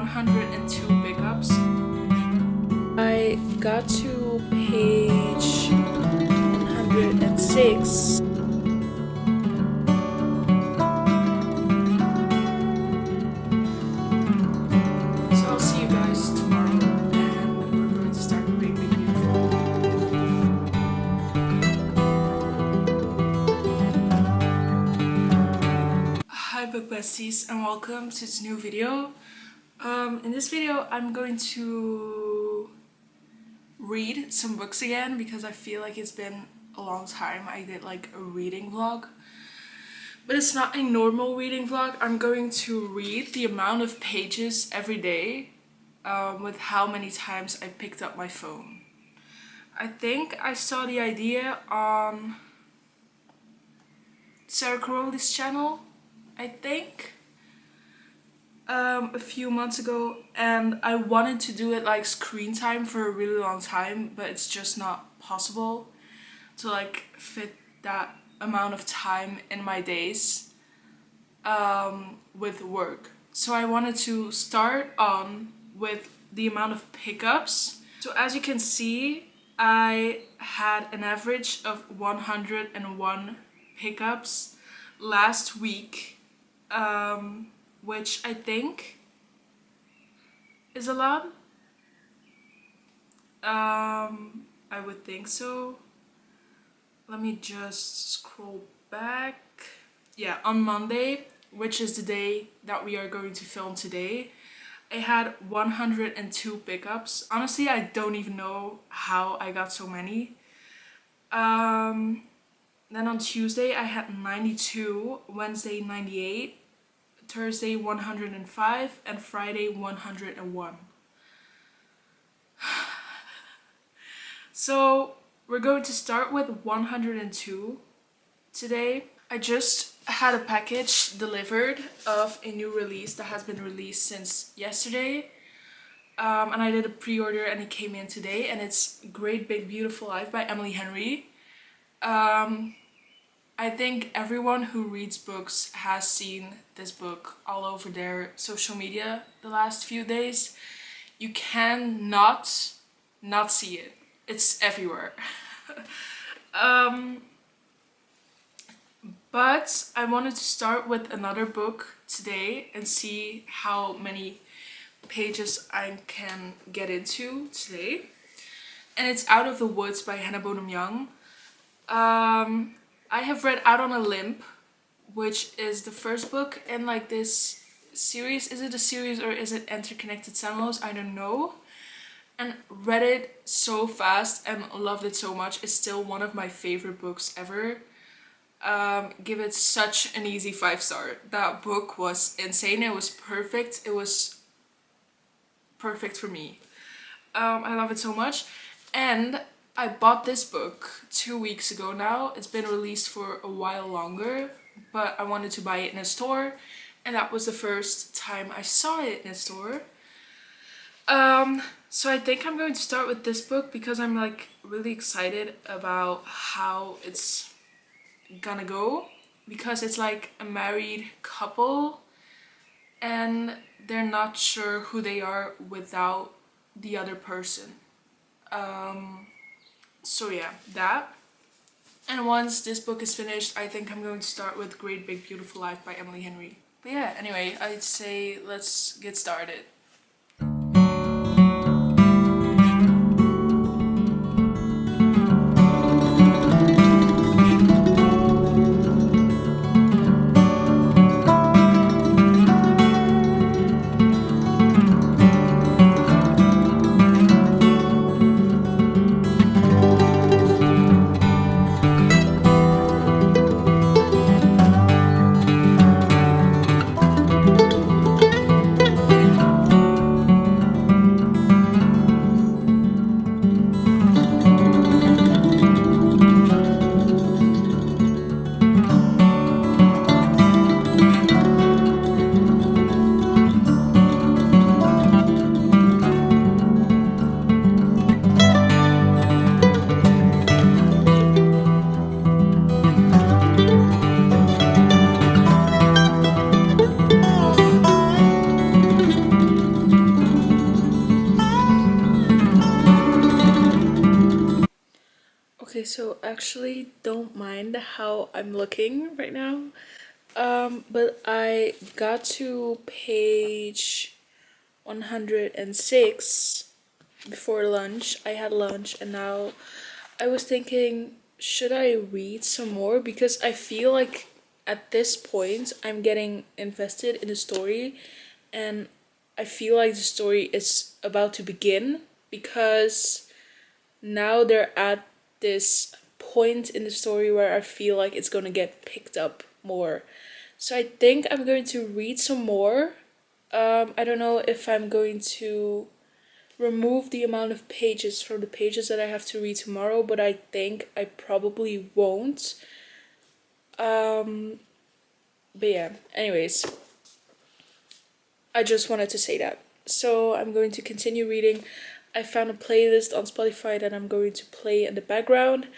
102 pickups. I got to page 106. So I'll see you guys tomorrow, and we're going to start Great Big Beautiful. Hi book besties, and welcome to this new video. In this video I'm going to read some books again because I feel like it's been a long time I did like a reading vlog. But it's not a normal reading vlog. I'm going to read the amount of pages every day with how many times I picked up my phone. I think I saw the idea on Sarah Caroli's channel, I think, a few months ago, and I wanted to do it like screen time for a really long time, but it's just not possible to like fit that amount of time in my days with work. So I wanted to start on with the amount of pickups. So as you can see, I had an average of 101 pickups last week, which I think is a lot. I would think so. Let me just scroll back. Yeah, on Monday, which is the day that we are going to film today, I had 102 pickups. Honestly, I don't even know how I got so many. Then on Tuesday I had 92, Wednesday 98, Thursday 105, and Friday 101. So we're going to start with 102 today. I just had a package delivered of a new release that has been released since yesterday. And I did a pre-order and it came in today, and it's Great Big Beautiful Life by Emily Henry. I think everyone who reads books has seen this book all over their social media the last few days. You cannot not see it. It's everywhere. But I wanted to start with another book today and see how many pages I can get into today. And it's Out of the Woods by Hannah Bonam Young. I have read Out on a Limb, which is the first book in like this series. Is it a series or is it Interconnected Samuels? I don't know. And read it so fast and loved it so much. It's still one of my favorite books ever. Give it such an easy 5-star. That book was insane. It was perfect. It was perfect for me. I love it so much. And I bought this book 2 weeks ago now. It's been released for a while longer, but I wanted to buy it in a store, and that was the first time I saw it in a store. So I think I'm going to start with this book because I'm like really excited about how it's gonna go, because it's like a married couple and they're not sure who they are without the other person. So yeah, that. And once this book is finished, I think I'm going to start with Great Big Beautiful Life by Emily Henry. But yeah, anyway, I'd say let's get started. Okay, so actually don't mind how I'm looking right now. But I got to page 106 before lunch. I had lunch and now I was thinking, should I read some more? Because I feel like at this point I'm getting invested in the story and I feel like the story is about to begin because now they're at this point in the story where I feel like it's gonna get picked up more. So I think I'm going to read some more. I don't know if I'm going to remove the amount of pages from the pages that I have to read tomorrow, but I think I probably won't. But yeah, anyways, I just wanted to say that. So I'm going to continue reading. I found a playlist on Spotify that I'm going to play in the background,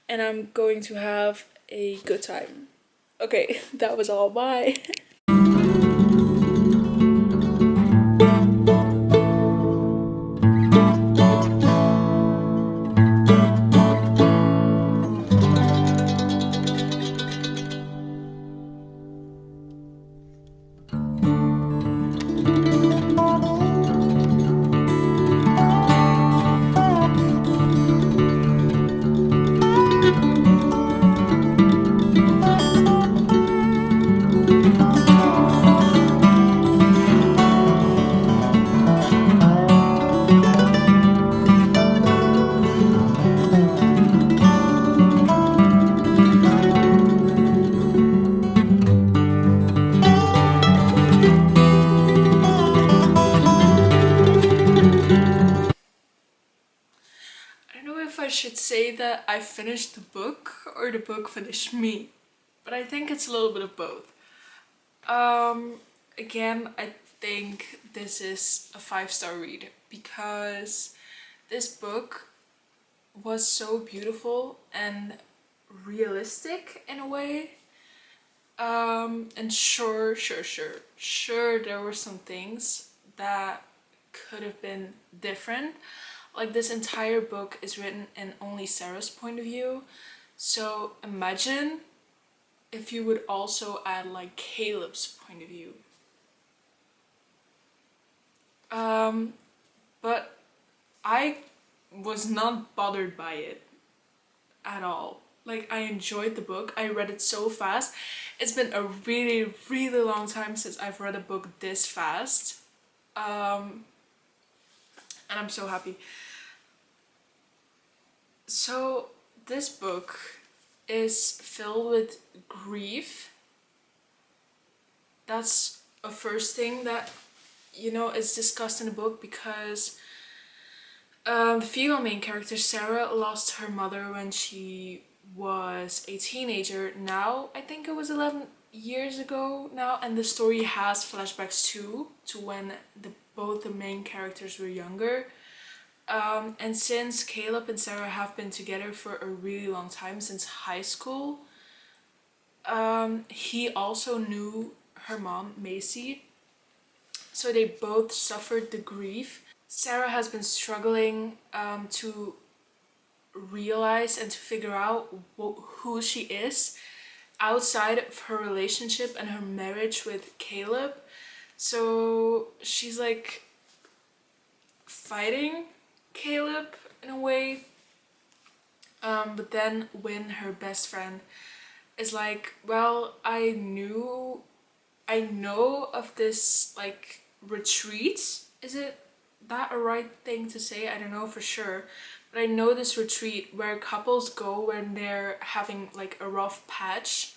and I'm going to have a good time. Okay, that was all. Bye. I don't know if I should say that I finished the book or the book finished me, but I think it's a little bit of both. Again, I think this is a 5-star read because this book was so beautiful and realistic in a way. And sure, there were some things that could have been different. Like this entire book is written in only Sarah's point of view. So imagine if you would also add like Caleb's point of view. But I was not bothered by it at all. Like I enjoyed the book. I read it so fast. It's been a really, really long time since I've read a book this fast. And I'm so happy. So this book is filled with grief. That's a first thing that is discussed in the book because the female main character Sarah lost her mother when she was a teenager. Now I think it was 11 years ago now, and the story has flashbacks too to when both the main characters were younger. And since Caleb and Sarah have been together for a really long time, since high school, he also knew her mom, Macy. So they both suffered the grief. Sarah has been struggling to realize and to figure out who she is outside of her relationship and her marriage with Caleb. So she's like fighting Caleb in a way. But then when her best friend is like, well, I know of this like retreat. Is it that a right thing to say? I don't know for sure. But I know this retreat where couples go when they're having like a rough patch.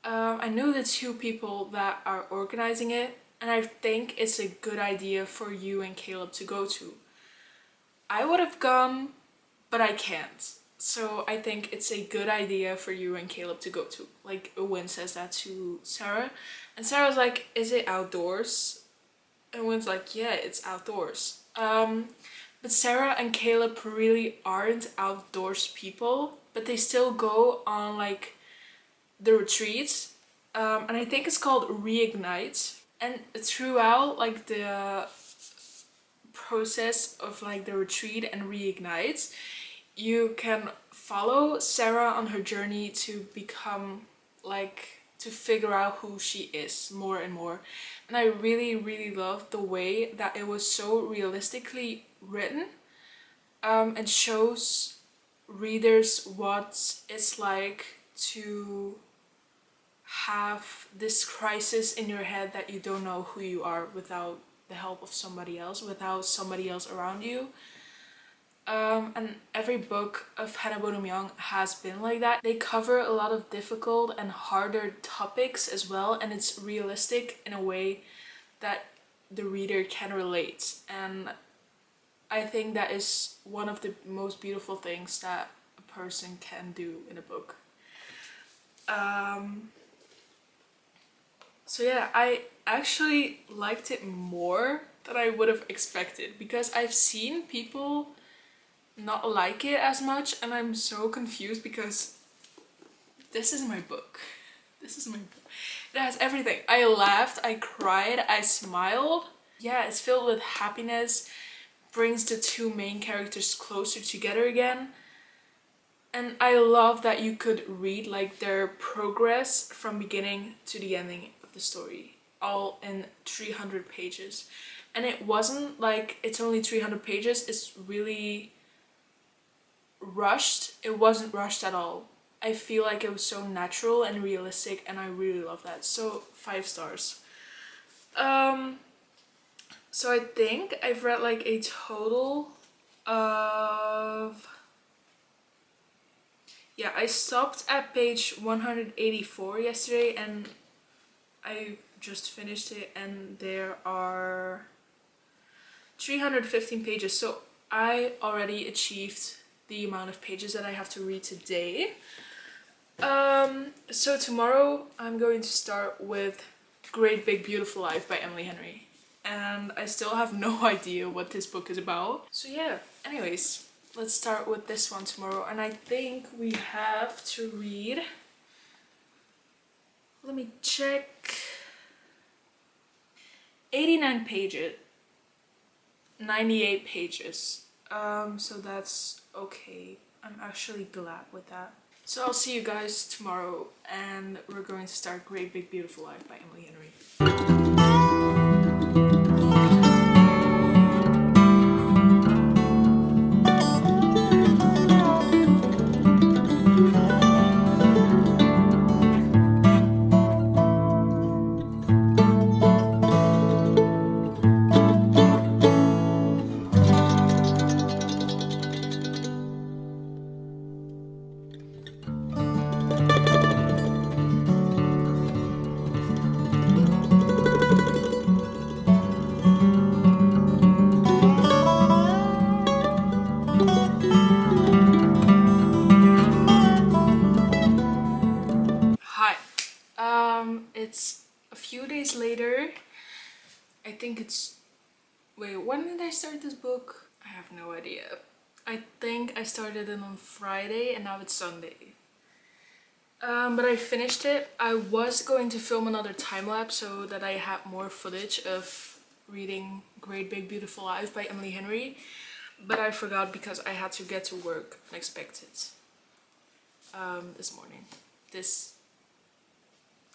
I know the two people that are organizing it, and I think it's a good idea for you and Caleb to go to. I would have gone, but I can't. So I think it's a good idea for you and Caleb to go to. Like Owen says that to Sarah. And Sarah's like, is it outdoors? And Owen's like, yeah, it's outdoors. But Sarah and Caleb really aren't outdoors people. But they still go on like the retreat. And I think it's called Reignite. And throughout like the process of like the retreat and Reignite, you can follow Sarah on her journey to become like, to figure out who she is more and more. And I really, really love the way that it was so realistically written, and shows readers what it's like to have this crisis in your head that you don't know who you are without the help of somebody else, without somebody else around you. And every book of Hannah Bonam Young has been like that. They cover a lot of difficult and harder topics as well, and it's realistic in a way that the reader can relate. And I think that is one of the most beautiful things that a person can do in a book. So yeah, I actually liked it more than I would have expected, because I've seen people not like it as much, and I'm so confused because this is my book. This is my book. It has everything. I laughed, I cried, I smiled. Yeah, it's filled with happiness, brings the two main characters closer together again. And I love that you could read like their progress from beginning to the ending of the story, all in 300 pages. And it wasn't like it's only 300 pages, it's really rushed. It wasn't rushed at all. I feel like it was so natural and realistic, and I really love that. So 5 stars. So I think I've read like a total of, yeah, I stopped at page 184 yesterday, and I just finished it, and there are 315 pages. So I already achieved the amount of pages that I have to read today. So tomorrow I'm going to start with Great Big Beautiful Life by Emily Henry. And I still have no idea what this book is about. So yeah, anyways, let's start with this one tomorrow. And I think we have to read, let me check, 89 pages, 98 pages. So that's okay. I'm actually glad with that. So I'll see you guys tomorrow, and we're going to start Great Big Beautiful Life by Emily Henry. Hi. It's a few days later. I think it's, wait, when did I start this book? I have no idea. I think I started it on Friday and now it's Sunday. But I finished it. I was going to film another time lapse so that I had more footage of reading Great Big Beautiful Life by Emily Henry, but I forgot because I had to get to work unexpected this morning.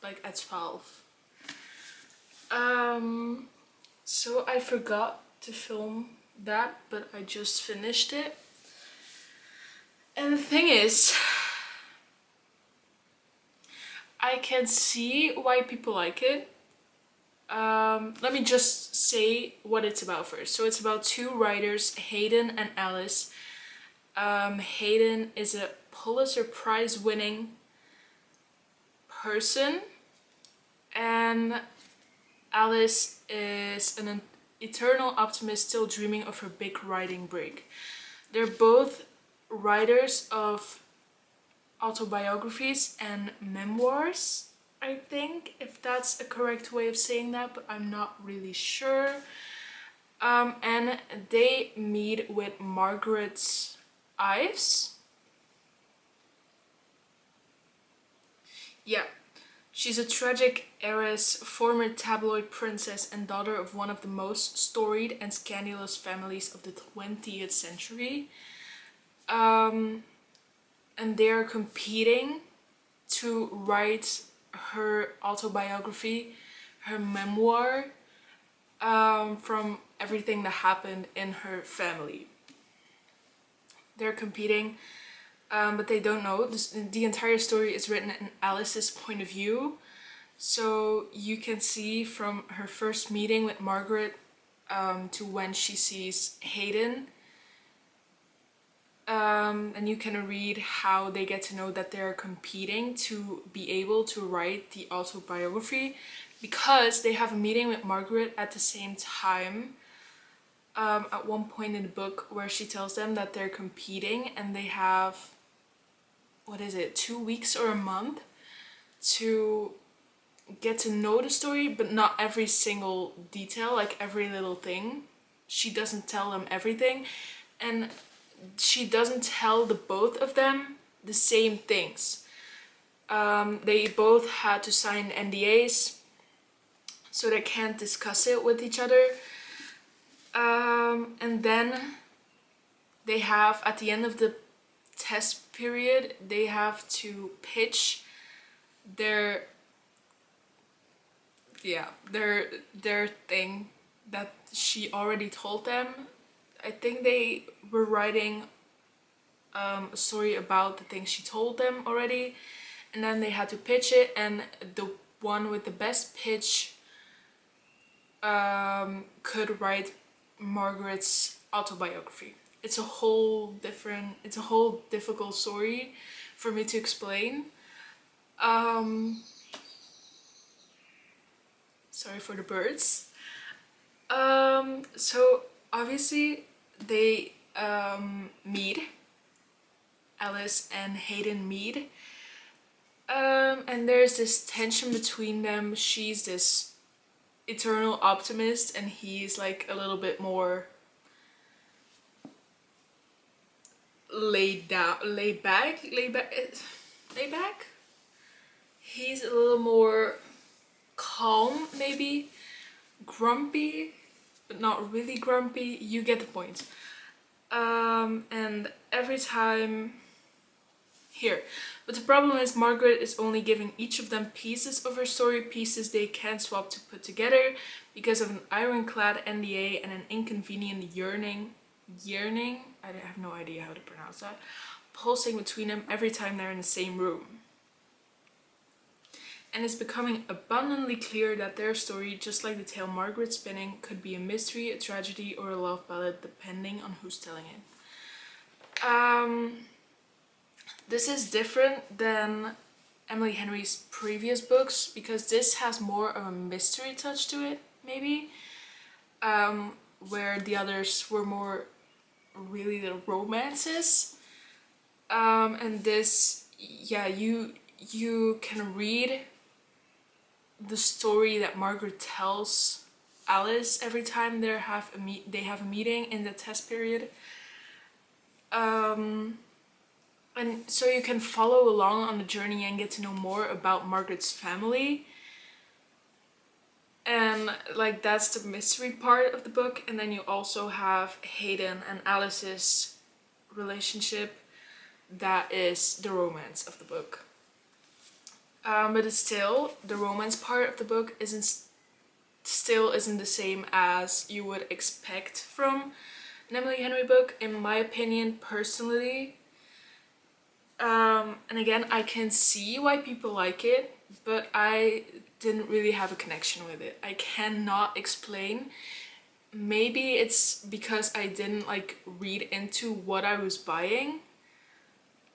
Like at 12. So I forgot to film that, but I just finished it. And the thing is, I can see why people like it. Let me just say what it's about first. So it's about two writers, Hayden and Alice. Hayden is a Pulitzer Prize winning person, and Alice is an eternal optimist still dreaming of her big writing break. They're both writers of autobiographies and memoirs, I think, if that's a correct way of saying that, but I'm not really sure. And they meet with Margaret Ives. Yeah. She's a tragic heiress, former tabloid princess, and daughter of one of the most storied and scandalous families of the 20th century. and they are competing to write her autobiography, her memoir, from everything that happened in her family. They're competing, but they don't know. The entire story is written in Alice's point of view. So you can see from her first meeting with Margaret to when she sees Hayden. And you can read how they get to know that they're competing to be able to write the autobiography, because they have a meeting with Margaret at the same time at one point in the book, where she tells them that they're competing and they have, what is it, 2 weeks or a month to get to know the story, but not every single detail, like every little thing. She doesn't tell them everything, and she doesn't tell the both of them the same things. They both had to sign NDAs, so they can't discuss it with each other. And then they have, at the end of the test period, they have to pitch their thing that she already told them. I think they were writing a story about the things she told them already, and then they had to pitch it, and the one with the best pitch could write Margaret's autobiography. It's a whole difficult story for me to explain. Sorry for the birds. So obviously they meet. Alice and Hayden meet. And there's this tension between them. She's this eternal optimist and he's like a little bit more laid back. He's a little more calm, maybe grumpy, but not really grumpy. You get the point. And every time here, but the problem is Margaret is only giving each of them pieces of her story, pieces they can't swap to put together because of an ironclad NDA and an inconvenient yearning, I have no idea how to pronounce that, pulsing between them every time they're in the same room. And it's becoming abundantly clear that their story, just like the tale Margaret's spinning, could be a mystery, a tragedy, or a love ballad, depending on who's telling it. This is different than Emily Henry's previous books because this has more of a mystery touch to it, maybe, where the others were more really the romances. And this, yeah, you can read the story that Margaret tells Alice every time they have a meeting in the test period. And so you can follow along on the journey and get to know more about Margaret's family. And like that's the mystery part of the book. And then you also have Hayden and Alice's relationship. That is the romance of the book. But it's still, the romance part of the book isn't the same as you would expect from an Emily Henry book, in my opinion, personally. And again, I can see why people like it, but I didn't really have a connection with it. I cannot explain. Maybe it's because I didn't like read into what I was buying,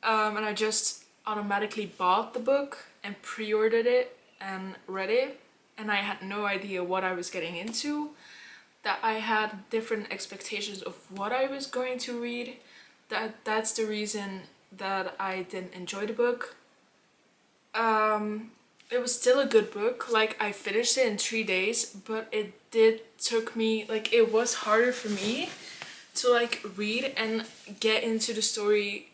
and I just automatically bought the book and pre-ordered it and read it, and I had no idea what I was getting into, that I had different expectations of what I was going to read. That's the reason that I didn't enjoy the book. It was still a good book, like I finished it in 3 days, but it took me, like it was harder for me to like read and get into the story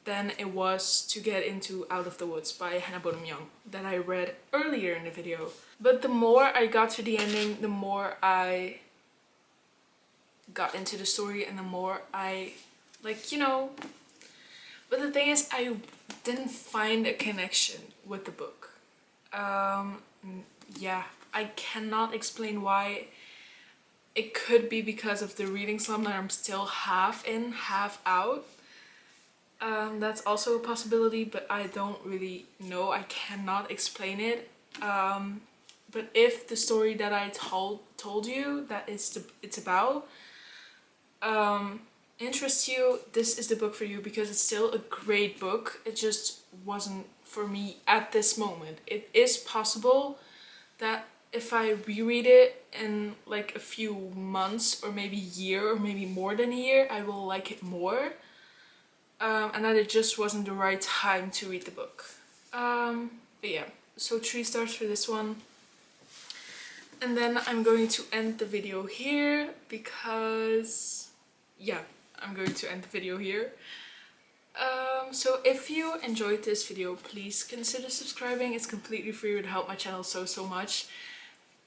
than it was to get into Out of the Woods by Hannah Bonham Young that I read earlier in the video. But the more I got to the ending, the more I got into the story and the more I, like, you know, But the thing is, I didn't find a connection with the book. Um, yeah, I cannot explain why. It could be because of the reading slump that I'm still half in, half out. That's also a possibility, but I don't really know. I cannot explain it. But if the story that I told you that it's about interests you, this is the book for you, because it's still a great book. It just wasn't for me at this moment. It is possible that if I reread it in like a few months or maybe a year or maybe more than a year, I will like it more. And that it just wasn't the right time to read the book. But yeah, so 3 stars for this one. And then I'm going to end the video here because, yeah, I'm going to end the video here. So if you enjoyed this video, please consider subscribing. It's completely free. It would help my channel so much.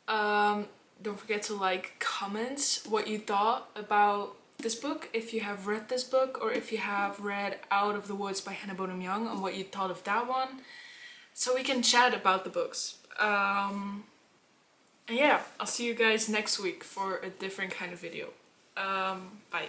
Don't forget to like, comment what you thought about this book, if you have read this book, or if you have read Out of the Woods by Hannah Bonam Young, and what you thought of that one, so we can chat about the books. And yeah, I'll see you guys next week for a different kind of video. Bye.